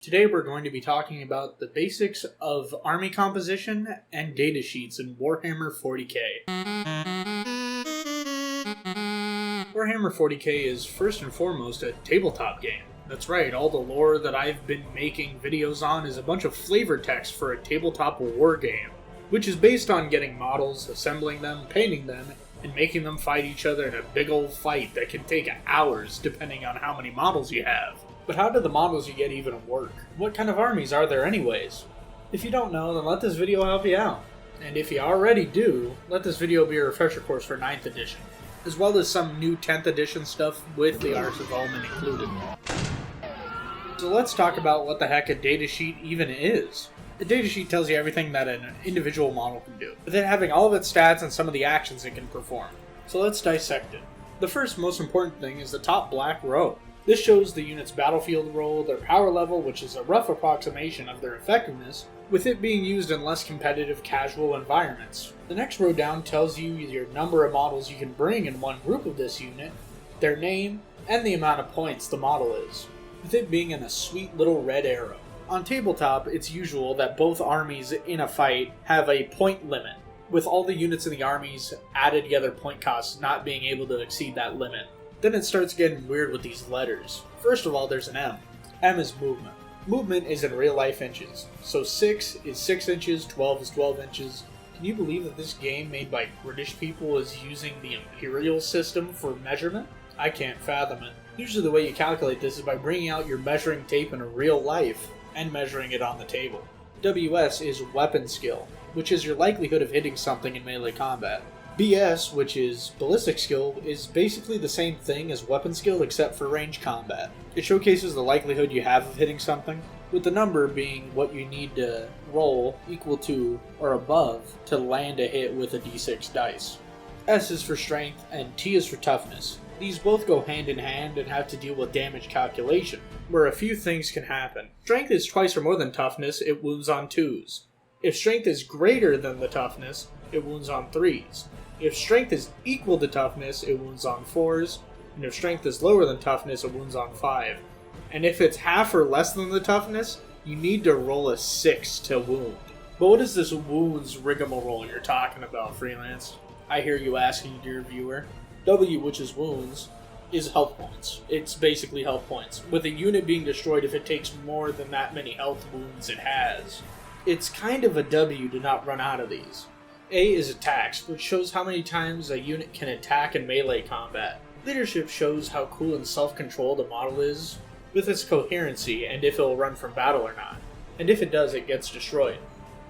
Today we're going to be talking about the basics of army composition and datasheets in Warhammer 40k. Warhammer 40k is first and foremost a tabletop game. That's right, all the lore that I've been making videos on is a bunch of flavor text for a tabletop war game, which is based on getting models, assembling them, painting them, and making them fight each other in a big old fight that can take hours depending on how many models you have. But how do the models you get even work? What kind of armies are there anyways? If you don't know, then let this video help you out. And if you already do, let this video be a refresher course for 9th edition, as well as some new 10th edition stuff with the art development included. So let's talk about what the heck a datasheet even is. A datasheet tells you everything that an individual model can do, but then having all of its stats and some of the actions it can perform. So let's dissect it. The first most important thing is the top black row. This shows the unit's battlefield role, their power level, which is a rough approximation of their effectiveness, with it being used in less competitive casual environments. The next row down tells you your number of models you can bring in one group of this unit, their name, and the amount of points the model is, with it being in a sweet little red arrow. On tabletop, it's usual that both armies in a fight have a point limit, with all the units in the armies added together point costs not being able to exceed that limit. Then it starts getting weird with these letters. First of all, there's an M. M is movement. Movement is in real life inches. So 6 is 6 inches, 12 is 12 inches. Can you believe that this game made by British people is using the imperial system for measurement? I can't fathom it. Usually the way you calculate this is by bringing out your measuring tape in real life and measuring it on the table. WS is weapon skill, which is your likelihood of hitting something in melee combat. BS, which is ballistic skill, is basically the same thing as weapon skill except for range combat. It showcases the likelihood you have of hitting something, with the number being what you need to roll equal to or above to land a hit with a d6 dice. S is for strength and T is for toughness. These both go hand in hand and have to deal with damage calculation, where a few things can happen. Strength is twice or more than toughness, it wounds on 2s. If strength is greater than the toughness, it wounds on 3s. If strength is equal to toughness, it wounds on 4s, and if strength is lower than toughness, it wounds on 5. And if it's half or less than the toughness, you need to roll a 6 to wound. But what is this wounds rigmarole you're talking about, Freelance? I hear you asking, dear viewer. W, which is wounds, is health points. It's basically health points, with a unit being destroyed if it takes more than that many health wounds it has. It's kind of a W to not run out of these. A is attacks, which shows how many times a unit can attack in melee combat. Leadership shows how cool and self-controlled a model is, with its coherency and if it will run from battle or not. And if it does, it gets destroyed.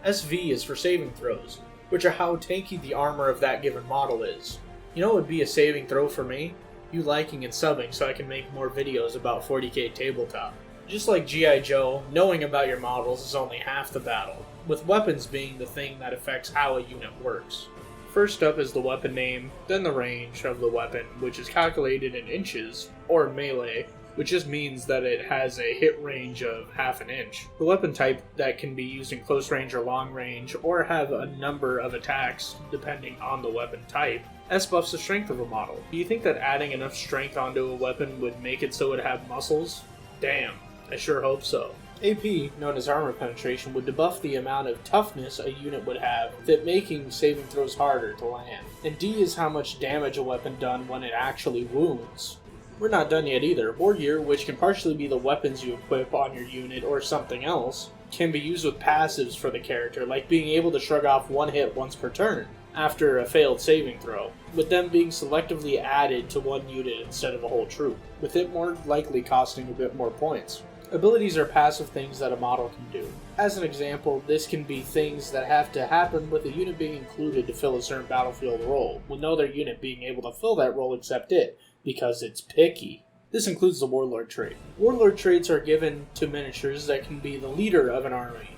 SV is for saving throws, which are how tanky the armor of that given model is. You know what would be a saving throw for me? You liking and subbing so I can make more videos about 40k tabletop. Just like G.I. Joe, knowing about your models is only half the battle, with weapons being the thing that affects how a unit works. First up is the weapon name, then the range of the weapon, which is calculated in inches, or melee, which just means that it has a hit range of half an inch. The weapon type that can be used in close range or long range, or have a number of attacks depending on the weapon type. S buffs the strength of a model. Do you think that adding enough strength onto a weapon would make it so it have muscles? Damn, I sure hope so. AP, known as armor penetration, would debuff the amount of toughness a unit would have, with it making saving throws harder to land. And D is how much damage a weapon done when it actually wounds. We're not done yet either. War gear, which can partially be the weapons you equip on your unit or something else, can be used with passives for the character, like being able to shrug off one hit once per turn, after a failed saving throw, with them being selectively added to one unit instead of a whole troop, with it more likely costing a bit more points. Abilities are passive things that a model can do. As an example, this can be things that have to happen with a unit being included to fill a certain battlefield role, with no other unit being able to fill that role except it, because it's picky. This includes the Warlord trait. Warlord traits are given to miniatures that can be the leader of an army,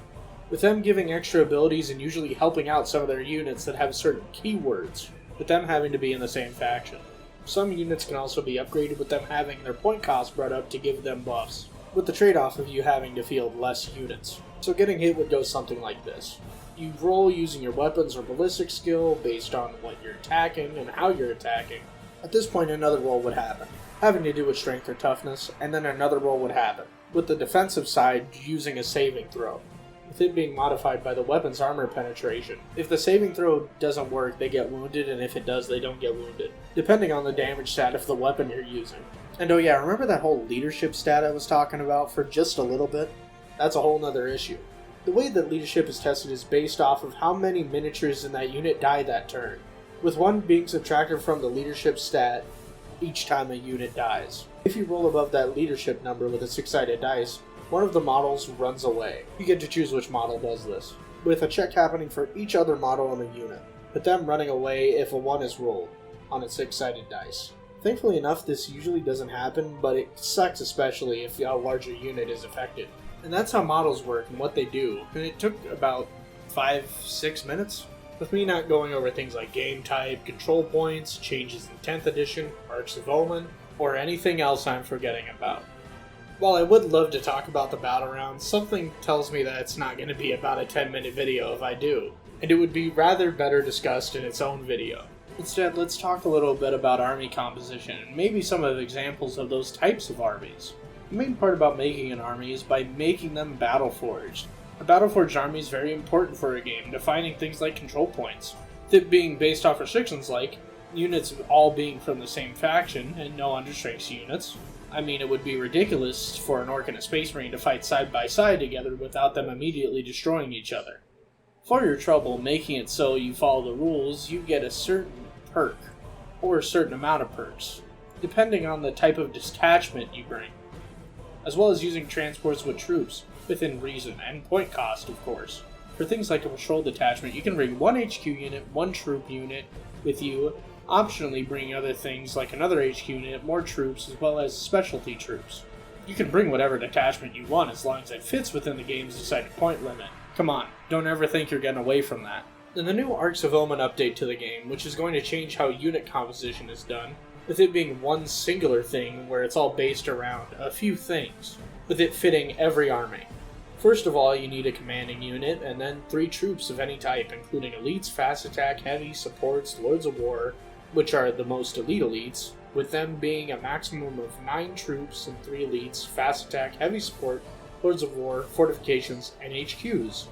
with them giving extra abilities and usually helping out some of their units that have certain keywords, with them having to be in the same faction. Some units can also be upgraded with them having their point cost brought up to give them buffs, with the trade-off of you having to field less units. So getting hit would go something like this. You roll using your weapons or ballistic skill based on what you're attacking and how you're attacking. At this point another roll would happen, having to do with strength or toughness, and then another roll would happen. with the defensive side using a saving throw, with it being modified by the weapon's armor penetration. If the saving throw doesn't work, they get wounded, and if it does, they don't get wounded, depending on the damage stat of the weapon you're using. And oh yeah, remember that whole leadership stat I was talking about for just a little bit? That's a whole nother issue. The way that leadership is tested is based off of how many miniatures in that unit die that turn, with one being subtracted from the leadership stat each time a unit dies. If you roll above that leadership number with a 6-sided dice, one of the models runs away. You get to choose which model does this, with a check happening for each other model in the unit, with them running away if a 1 is rolled on a 6-sided dice. Thankfully enough, this usually doesn't happen, but it sucks especially if a larger unit is affected. And that's how models work and what they do, and it took about 5-6 minutes, with me not going over things like game type, control points, changes in 10th edition, Arcs of Omen, or anything else I'm forgetting about. While I would love to talk about the battle rounds, something tells me that it's not going to be about a 10-minute video if I do, and it would be rather better discussed in its own video. Instead, let's talk a little bit about army composition, and maybe some of the examples of those types of armies. The main part about making an army is by making them battle-forged. A battle-forged army is very important for a game, defining things like control points, with it being based off restrictions like units all being from the same faction and no understrength units. I mean, it would be ridiculous for an orc and a space marine to fight side by side together without them immediately destroying each other. For your trouble making it so you follow the rules, you get a certain perk, or a certain amount of perks, depending on the type of detachment you bring, as well as using transports with troops, within reason, and point cost, of course. For things like a patrol detachment, you can bring 1 HQ unit, 1 troop unit with you, optionally bring other things like another HQ unit, more troops, as well as specialty troops. You can bring whatever detachment you want as long as it fits within the game's decided point limit. Come on, don't ever think you're getting away from that. Then the new Arcs of Omen update to the game, which is going to change how unit composition is done, with it being one singular thing where it's all based around a few things, with it fitting every army. First of all, you need a commanding unit, and then 3 troops of any type, including elites, fast attack, heavy, supports, lords of war, which are the most elite elites, with them being a maximum of 9 troops and 3 elites, fast attack, heavy support, lords of war, fortifications, and HQs,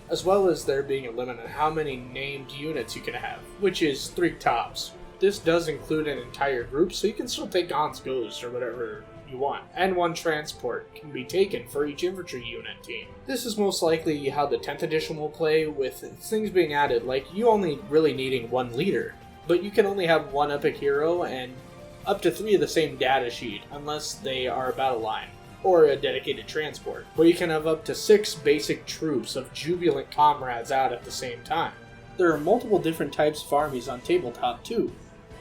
as well as there being a limit on how many named units you can have, which is 3 tops. This does include an entire group, so you can still take Gaunt's Ghost or whatever you want, and 1 transport can be taken for each infantry unit team. This is most likely how the 10th edition will play, with things being added, like you only really needing 1 leader, but you can only have 1 epic hero and up to 3 of the same data sheet, unless they are a battle line, or a dedicated transport, where you can have up to 6 basic troops of jubilant comrades out at the same time. There are multiple different types of armies on tabletop too,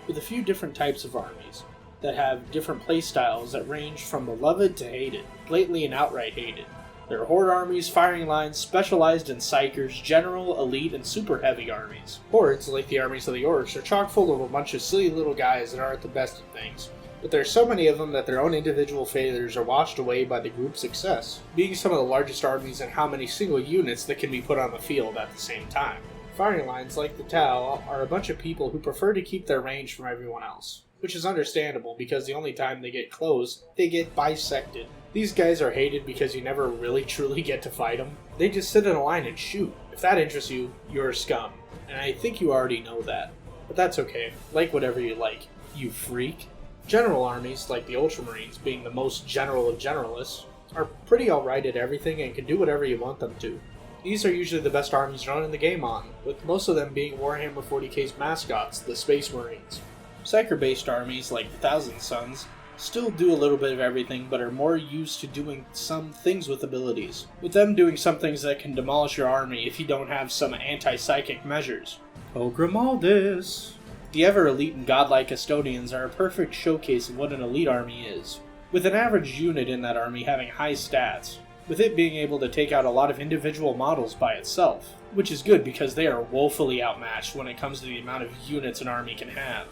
with a few different types of armies that have different playstyles that range from beloved to hated, blatantly and outright hated. There are horde armies, firing lines, specialized in psychers, general, elite, and super heavy armies. Hordes, like the armies of the orcs, are chock full of a bunch of silly little guys that aren't the best at things, but there are so many of them that their own individual failures are washed away by the group's success, being some of the largest armies and how many single units that can be put on the field at the same time. Firing lines, like the Tau, are a bunch of people who prefer to keep their range from everyone else, which is understandable because the only time they get close, they get bisected. These guys are hated because you never really truly get to fight them. They just sit in a line and shoot. If that interests you, you're a scum, and I think you already know that. But that's okay, like whatever you like, you freak. General armies, like the Ultramarines being the most general of generalists, are pretty alright at everything and can do whatever you want them to. These are usually the best armies running the game on, with most of them being Warhammer 40k's mascots, the Space Marines. Psyker-based armies like the Thousand Sons still do a little bit of everything, but are more used to doing some things with abilities, with them doing some things that can demolish your army if you don't have some anti-psychic measures. Oh, Grimaldus! The ever-elite and godlike custodians are a perfect showcase of what an elite army is, with an average unit in that army having high stats, with it being able to take out a lot of individual models by itself, which is good because they are woefully outmatched when it comes to the amount of units an army can have.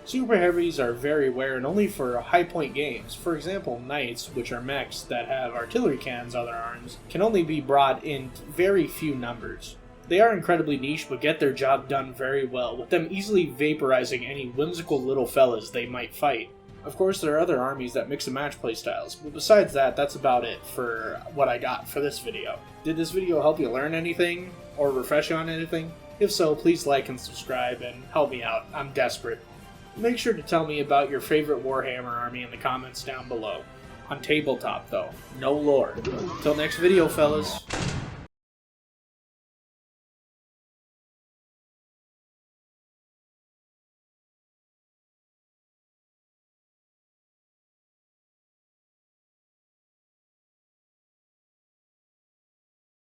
Super heavies are very rare and only for high point games. For example, knights, which are mechs that have artillery cannons on their arms, can only be brought in very few numbers. They are incredibly niche but get their job done very well, with them easily vaporizing any whimsical little fellas they might fight. Of course, there are other armies that mix and match playstyles, but besides that, that's about it for what I got for this video. Did this video help you learn anything, or refresh you on anything? If so, please like and subscribe and help me out. I'm desperate. Make sure to tell me about your favorite Warhammer army in the comments down below. On tabletop, though. No lore. Till next video, fellas.